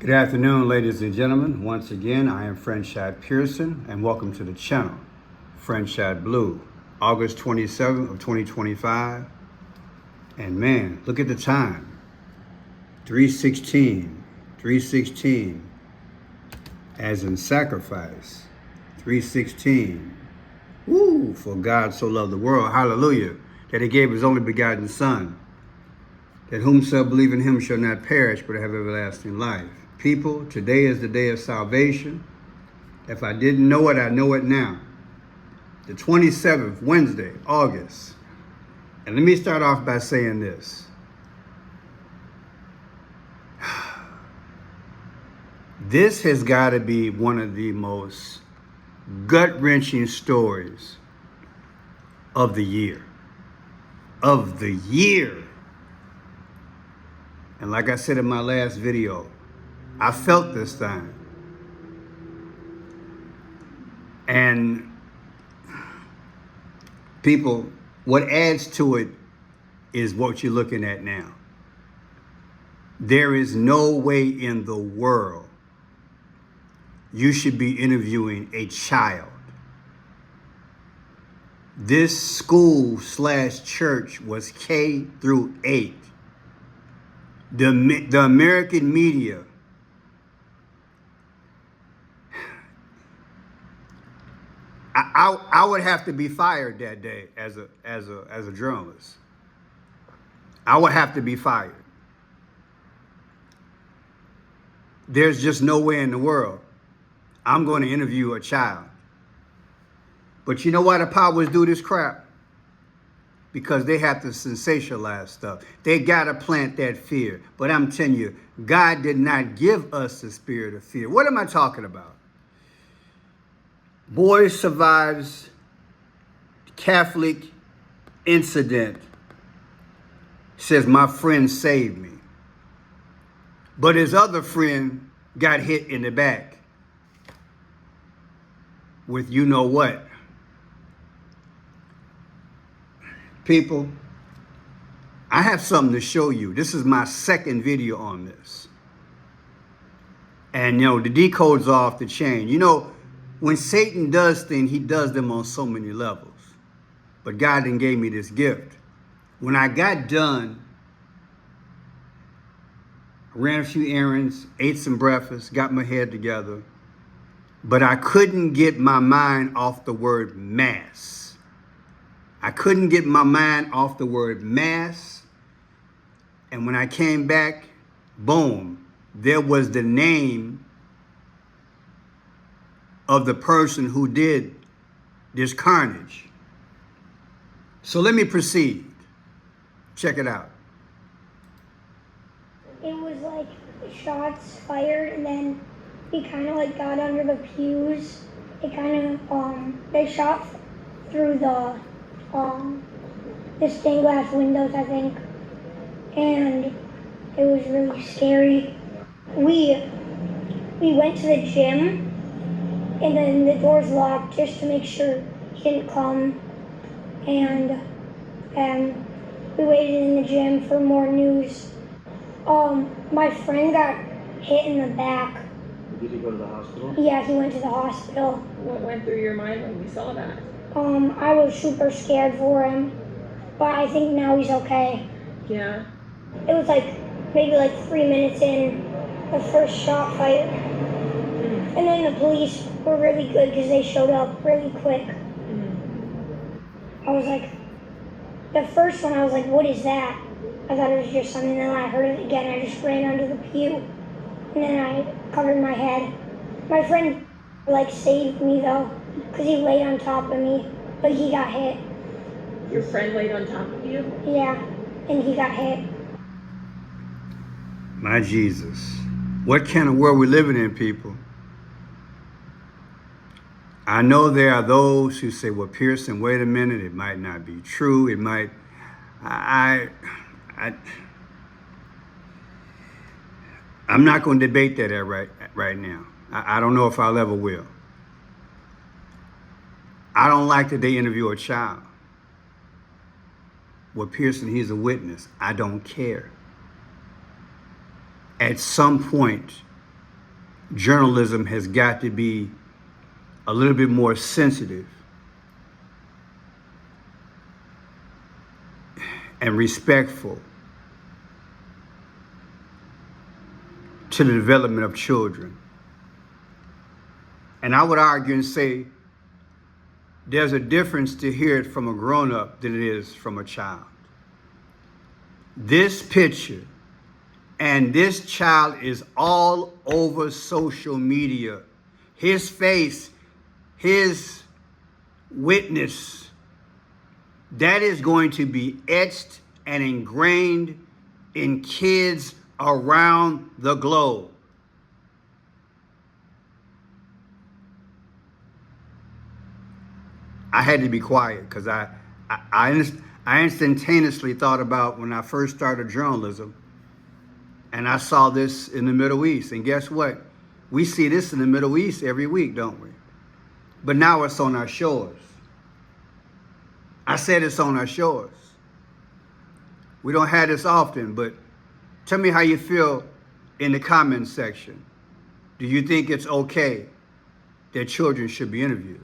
Good afternoon, ladies and gentlemen. Once again, I am Friendshad Pearson, and welcome to the channel, Friendshad Blue, August 27th of 2025. And man, look at the time, 3:16, as in sacrifice, 3:16. Woo, for God so loved the world, hallelujah, that he gave his only begotten son, that whomsoever believe in him shall not perish, but have everlasting life. People, today is the day of salvation. If I didn't know it, I know it now. The 27th, Wednesday, August. And let me start off by saying this. This has got to be one of the most gut-wrenching stories of the year. Of the year. And like I said in my last video, I felt this thing. And people, what adds to it is what you're looking at now. There is no way in the world you should be interviewing a child. This school/church was K through 8. The American media I would have to be fired that day as a journalist. I would have to be fired. There's just no way in the world I'm going to interview a child. But you know why the powers do this crap? Because they have to sensationalize stuff. They got to plant that fear. But I'm telling you, God did not give us the spirit of fear. What am I talking about? Boy survives Catholic incident. Says, my friend saved me. But his other friend got hit in the back with you know what. People, I have something to show you. This is my second video on this. And, the decode's off the chain. When Satan does things, he does them on so many levels. But God then gave me this gift. When I got done, I ran a few errands, ate some breakfast, got my head together, but I couldn't get my mind off the word mass. I couldn't get my mind off the word mass. And when I came back, boom, there was the name of the person who did this carnage. So let me proceed. Check it out. It was like shots fired, and then he kind of like got under the pews. It kind of they shot through the stained glass windows, I think, and it was really scary. We went to the gym, and then the doors locked just to make sure he didn't come, and we waited in the gym for more news. My friend got hit in the back. Did he go to the hospital? Yeah, he went to the hospital. What went through your mind when you saw that? I was super scared for him, but I think now he's okay. Yeah. It was maybe 3 minutes in, the first shot fired. And then the police were really good because they showed up really quick. I was the first one I was what is that? I thought it was just something, then I heard it again. I just ran under the pew, and then I covered my head. My friend saved me though, because he laid on top of me, but he got hit. Your friend laid on top of you? Yeah, and he got hit. My Jesus. What kind of world we living in, people? I know there are those who say, well, Pearson, wait a minute, it might not be true. It might, I'm not going to debate that right now. I don't know if I'll ever will. I don't like that they interview a child. Well, Pearson, he's a witness. I don't care. At some point, journalism has got to be a little bit more sensitive and respectful to the development of children. And I would argue and say there's a difference to hear it from a grown-up than it is from a child. This picture and this child is all over social media. His face, his witness, that is going to be etched and ingrained in kids around the globe. I had to be quiet because I instantaneously thought about when I first started journalism and I saw this in the Middle East. And guess what? We see this in the Middle East every week, don't we? But now it's on our shores. I said it's on our shores. We don't have this often, but tell me how you feel in the comments section. Do you think it's okay that children should be interviewed?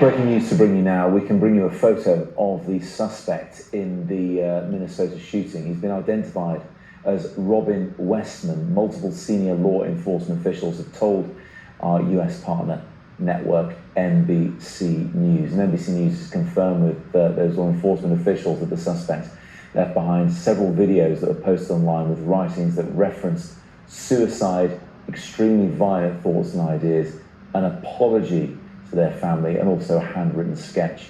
Breaking news to bring you now. We can bring you a photo of the suspect in the Minnesota shooting. He's been identified as Robin Westman. Multiple senior law enforcement officials have told our US partner network NBC News. And NBC News has confirmed with those law enforcement officials that the suspect left behind several videos that were posted online with writings that referenced suicide, extremely violent thoughts and ideas, an apology to their family, and also a handwritten sketch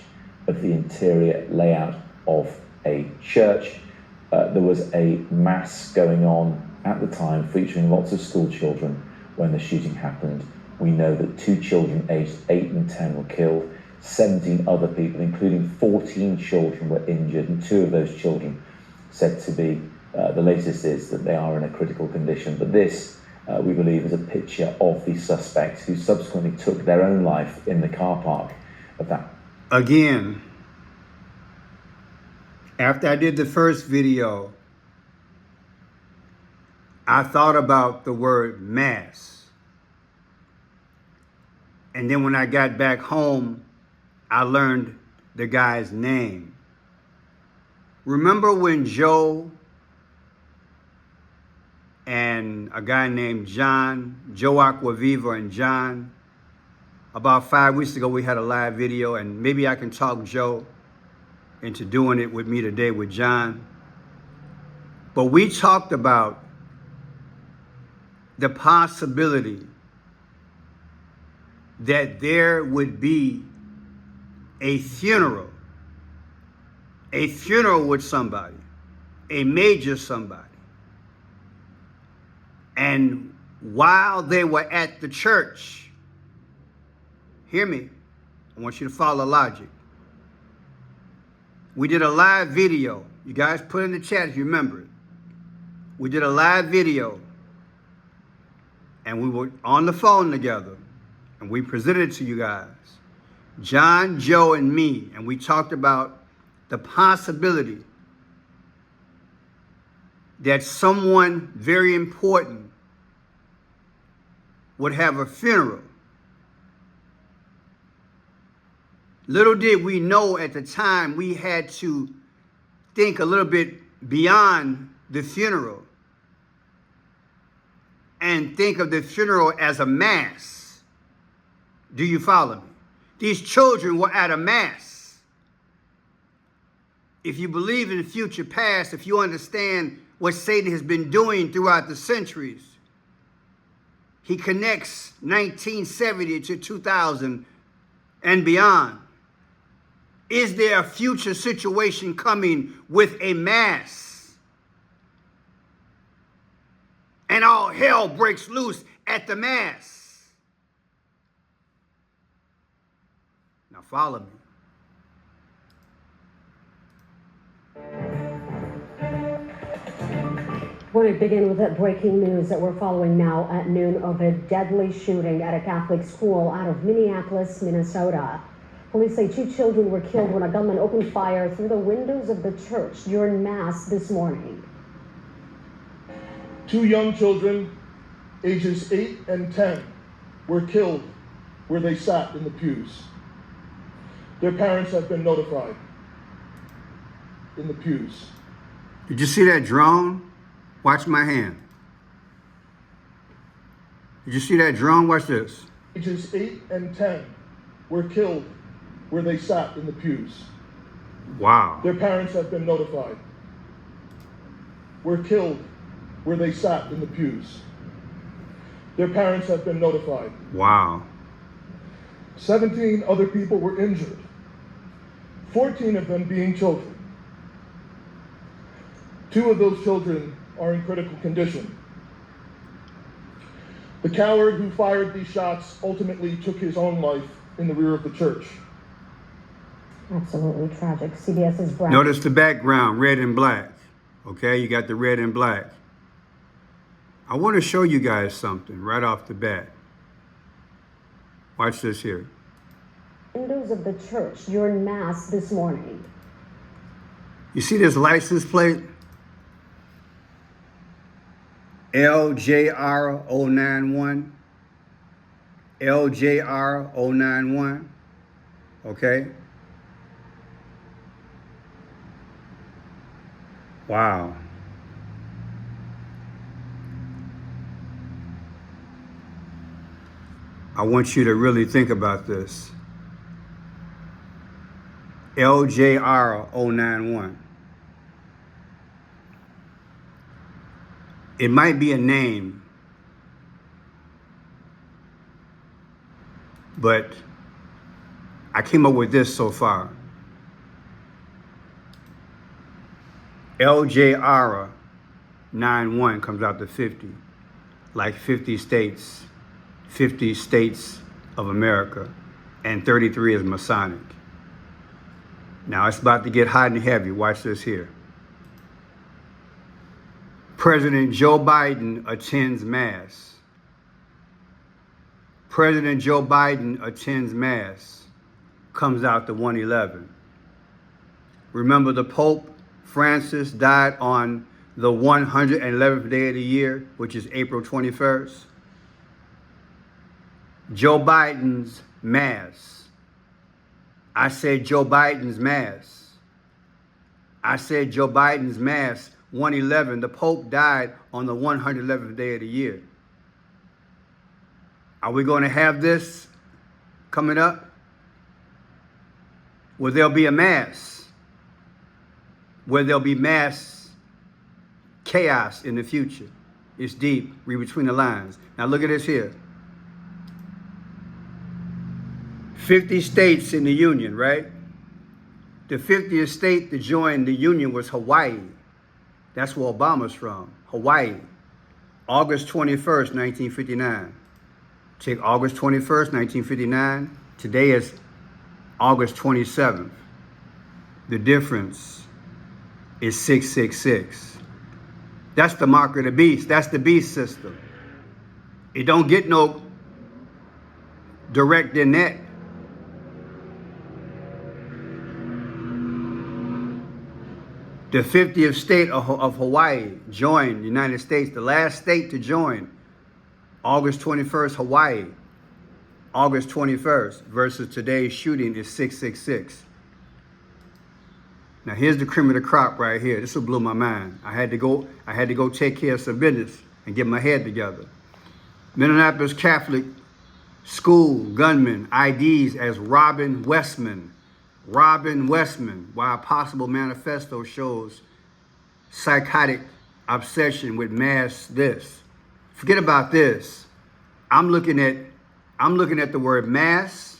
of the interior layout of a church. There was a mass going on at the time featuring lots of school children when the shooting happened. We know that 2 children aged 8 and 10 were killed, 17 other people, including 14 children, were injured, and 2 of those children said to be, the latest is that they are in a critical condition. But this, we believe, is a picture of the suspect who subsequently took their own life in the car park of that. Again, after I did the first video, I thought about the word mass. And then when I got back home, I learned the guy's name. Remember when Joe and a guy named John, Joe Aquaviva and John, about 5 weeks ago, we had a live video, and maybe I can talk Joe into doing it with me today with John. But we talked about the possibility that there would be a funeral with somebody, a major somebody. And while they were at the church, hear me, I want you to follow logic. We did a live video. You guys put in the chat if you remember it. We did a live video and we were on the phone together and we presented it to you guys, John, Joe, and me, and we talked about the possibility that someone very important would have a funeral. Little did we know at the time we had to think a little bit beyond the funeral and think of the funeral as a mass. Do you follow me? These children were at a mass. If you believe in the future past, if you understand what Satan has been doing throughout the centuries, he connects 1970 to 2000 and beyond. Is there a future situation coming with a mass? And all hell breaks loose at the mass. Now follow me. I want to begin with that breaking news that we're following now at noon of a deadly shooting at a Catholic school out of Minneapolis, Minnesota. Police say 2 children were killed when a gunman opened fire through the windows of the church during Mass this morning. 2 young children, ages 8 and 10, were killed where they sat in the pews. Their parents have been notified in the pews. Did you see that drone? Watch my hand. Did you see that drone? Watch this. Ages 8 and 10 were killed where they sat in the pews. Wow. Their parents have been notified. Were killed where they sat in the pews. Their parents have been notified. Wow. 17 other people were injured, 14 of them being children. 2 of those children are in critical condition. The coward who fired these shots ultimately took his own life in the rear of the church. Absolutely tragic. CBS's Brad. Notice the background, red and black. Okay, you got the red and black. I want to show you guys something right off the bat. Watch this here. Windows of the church during Mass this morning. You see this license plate? LJR 091. LJR 091. Okay? Wow. I want you to really think about this. LJR 091. It might be a name, but I came up with this so far. LJR 91 comes out to 50, like 50 states of America, and 33 is Masonic. Now it's about to get hot and heavy. Watch this here. President Joe Biden attends Mass. President Joe Biden attends Mass. Comes out to 111. Remember, the Pope Francis died on the 111th day of the year, which is April 21st. Joe Biden's Mass. I said Joe Biden's Mass. I said Joe Biden's Mass, 111. The Pope died on the 111th day of the year. Are we going to have this coming up? Will there be a Mass? Will there be mass chaos in the future? It's deep. Read between the lines. Now look at this here. 50 states in the Union, right? The 50th state to join the Union was Hawaii. That's where Obama's from, Hawaii. August 21st, 1959. Take August 21st, 1959. Today is August 27th. The difference is 666. That's the mark of the beast. That's the beast system. It don't get no direct than that. The 50th state of Hawaii joined the United States, the last state to join, August 21st, Hawaii, August 21st, versus today's shooting is 666. Now here's the cream of the crop right here. This will blow my mind. I had to go take care of some business and get my head together. Minneapolis Catholic school gunman IDs as Robin Westman. Robin Westman, while a possible manifesto shows psychotic obsession with mass this. Forget about this. I'm looking at the word mass,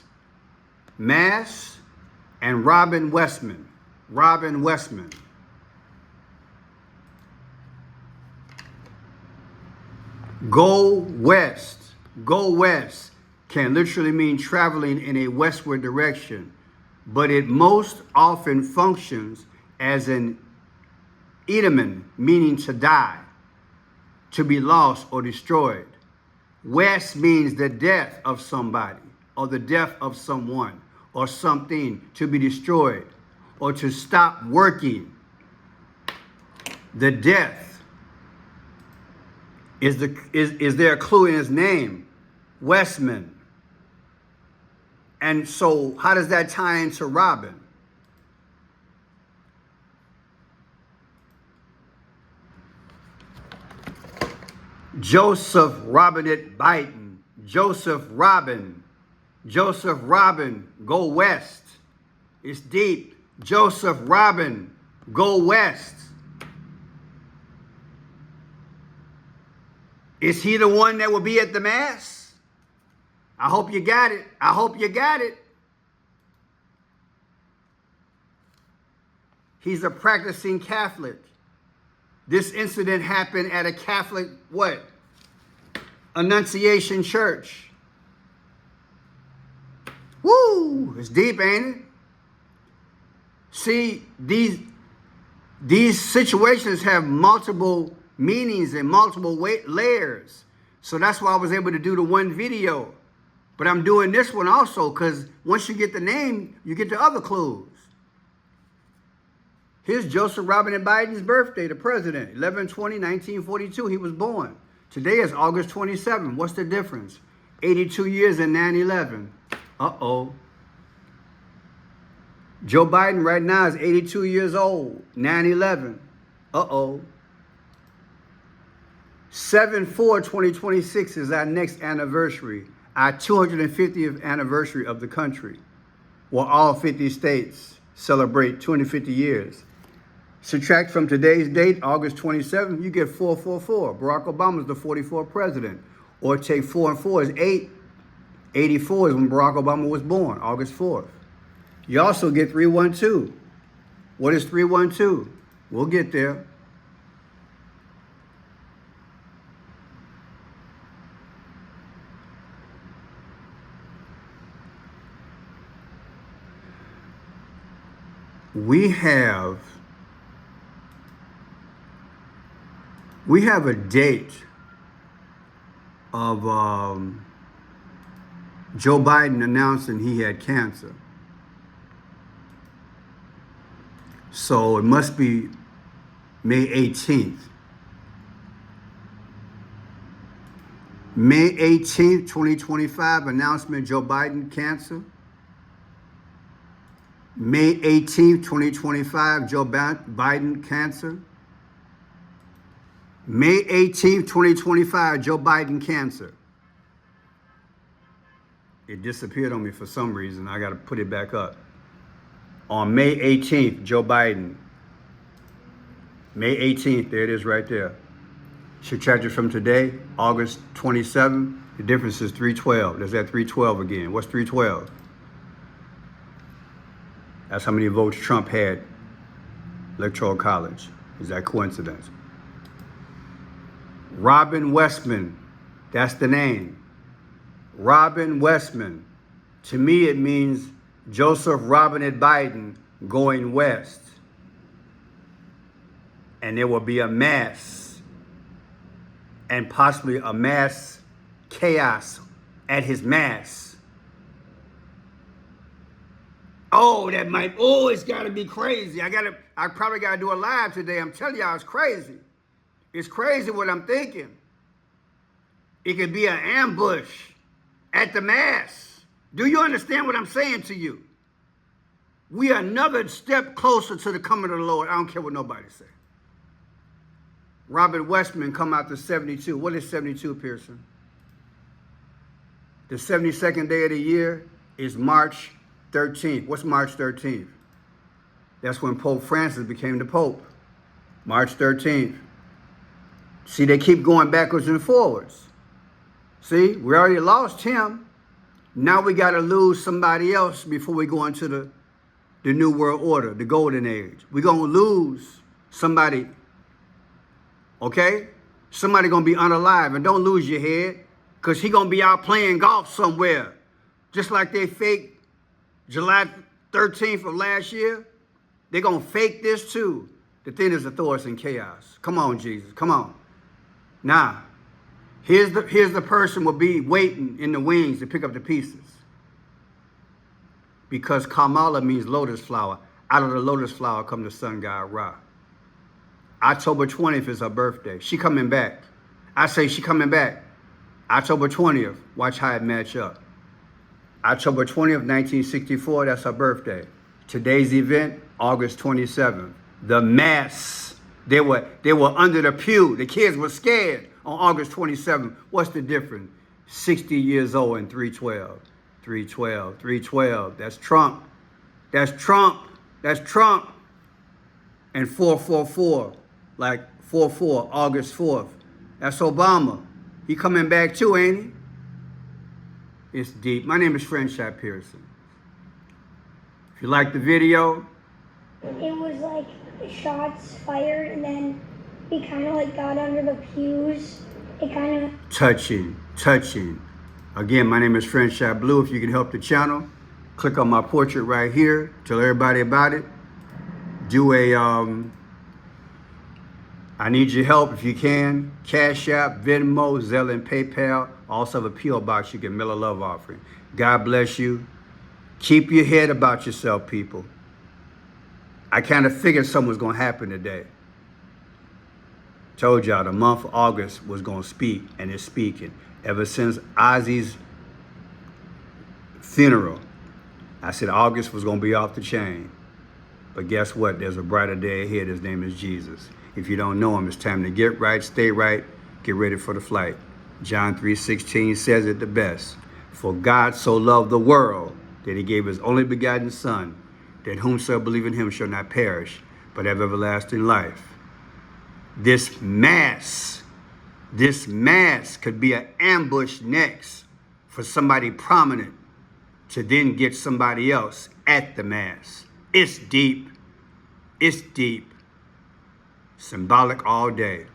and Robin Westman. Robin Westman. Go west. Go west can literally mean traveling in a westward direction, but it most often functions as an etymon, meaning to die, to be lost or destroyed. West means the death of somebody or the death of someone or something, to be destroyed or to stop working. The death Is there a clue in his name? Westman. And so how does that tie into Robin? Joseph Robinette Biden. Joseph Robin, go west. It's deep. Joseph Robin, go west. Is he the one that will be at the mass? I hope you got it. I hope you got it. He's a practicing Catholic. This incident happened at a Catholic, what? Annunciation Church. Woo! It's deep, ain't it? See, these situations have multiple meanings and multiple layers. So that's why I was able to do the one video. But I'm doing this one also because once you get the name, you get the other clues. Here's Joseph Robinette Biden's birthday, the president, 11/20/1942. He was born. Today is August 27. What's the difference? 82 years and 9/11. Uh-oh. Joe Biden right now is 82 years old, 9/11. Uh-oh. 7/4/2026 is our next anniversary, our 250th anniversary of the country, where all 50 states celebrate 250 years. Subtract from today's date, August 27th, you get 444. Barack Obama is the 44th president. Or take 4 and 4 is 8. 84 is when Barack Obama was born, August 4th. You also get 312. What is 312? We'll get there. We have a date of Joe Biden announcing he had cancer. So it must be May 18th. May 18th, 2025, announcement, Joe Biden cancer. May 18th, 2025, Joe Biden cancer. May 18th, 2025, Joe Biden cancer. It disappeared on me for some reason. I got to put it back up. On May 18th, Joe Biden. May 18th, there it is right there. Subtract it from today, August 27th. The difference is 312. There's that 312 again. What's 312? That's how many votes Trump had Electoral College. Is that coincidence? Robin Westman, that's the name. Robin Westman. To me, it means Joseph Robinette Biden going west. And there will be a mass, and possibly a mass chaos at his mass. Oh, it's gotta be crazy. I probably gotta do a live today. I'm telling y'all, it's crazy. It's crazy what I'm thinking. It could be an ambush at the mass. Do you understand what I'm saying to you? We are another step closer to the coming of the Lord. I don't care what nobody says. Robert Westman come out to 72. What is 72, Pearson? The 72nd day of the year is March 13th. What's March 13th? That's when Pope Francis became the Pope. March 13th. See, they keep going backwards and forwards. See, we already lost him. Now we got to lose somebody else before we go into the New World Order, the Golden Age. We're going to lose somebody, okay? Somebody going to be unalive. And don't lose your head, because he going to be out playing golf somewhere. Just like they faked July 13th of last year. They're going to fake this too. The thing is to throw us in chaos. Come on, Jesus. Come on. Now, here's the person will be waiting in the wings to pick up the pieces. Because Kamala means lotus flower. Out of the lotus flower come the sun god Ra. October 20th is her birthday. She coming back. I say she coming back. October 20th. Watch how it match up. October 20th, 1964, that's her birthday. Today's event, August 27th. The mass. They were under the pew. The kids were scared on August 27th. What's the difference? 60 years old and 312. 312, 312. That's Trump. That's Trump. That's Trump. And 444, like 4-4, August 4th. That's Obama. He coming back too, ain't he? It's deep. My name is Friendship Pearson. If you like the video, it was like shots fired, and then he kind of like got under the pews. It kind of touching. Again, my name is Friendship Blue. If you can help the channel, click on my portrait right here. Tell everybody about it. Do a I need your help if you can. Cash App, Venmo, Zelle, and PayPal. Also have a P.O. box you can mail a love offering. God bless you. Keep your head about yourself, people. I kind of figured something was going to happen today. Told y'all the month of August was going to speak, and it's speaking. Ever since Ozzy's funeral, I said August was going to be off the chain. But guess what? There's a brighter day ahead. His name is Jesus. If you don't know him, it's time to get right, stay right, get ready for the flight. John 3:16 says it the best. For God so loved the world that he gave his only begotten Son, that whomsoever believe in him shall not perish, but have everlasting life. This mass could be an ambush next for somebody prominent to then get somebody else at the mass. It's deep. It's deep. Symbolic all day.